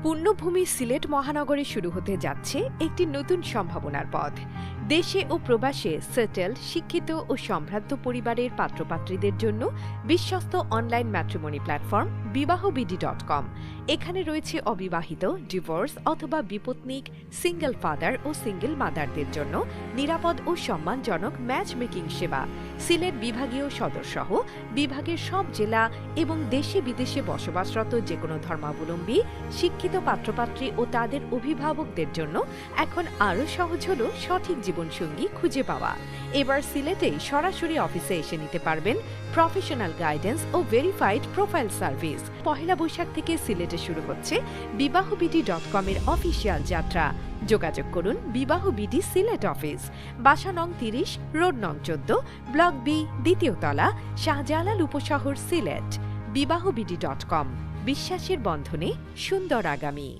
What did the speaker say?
পুণ্যভূমি সিলেট মহানগরে শুরু হতে যাচ্ছে একটি নতুন সম্ভাবনার পথ। দেশে ও প্রবাসে সেটেল, শিক্ষিত ও সম্ভ্রান্ত পরিবারের পাত্রপাত্রীদের জন্য বিশ্বস্ত অনলাইন ম্যাট্রিমনি প্ল্যাটফর্ম বিবাহবিডি.com। এখানে রয়েছে অবিবাহিত, ডিভোর্স অথবা বিপত্নিক, সিঙ্গেল ফাদার ও সিঙ্গেল মাদারদের জন্য নিরাপদ ও সম্মানজনক ম্যাচ মেকিং সেবা। সিলেট বিভাগীয় সদর সহ বিভাগের সব জেলা এবং দেশে বিদেশে বসবাসরত যেকোনো ধর্মাবলম্বী শিক্ষিত পাত্রপাত্রী ও তাদের অভিভাবকদের জন্য এখন আরও সহজ হল সঠিক জীবনসঙ্গী খুঁজে পাওয়া। এবার সিলেটেই সরাসরি অফিসে এসে নিতে পারবেন প্রফেশনাল গাইডেন্স ও verified profile service. Pohela Boishakh থেকে সিলেটে শুরু হচ্ছে বিবাহবিডি.com এর অফিসিয়াল যাত্রা। যোগাযোগ করুন বিবাহবিডি সিলেট অফিস, বাসা নং 30, রোড নং 14, ব্লক বি, দ্বিতীয় তলা, শাহজালাল উপশহর, সিলেট। বিবাহবিডি.com, বিশ্বাসের বন্ধনে সুন্দর আগামী।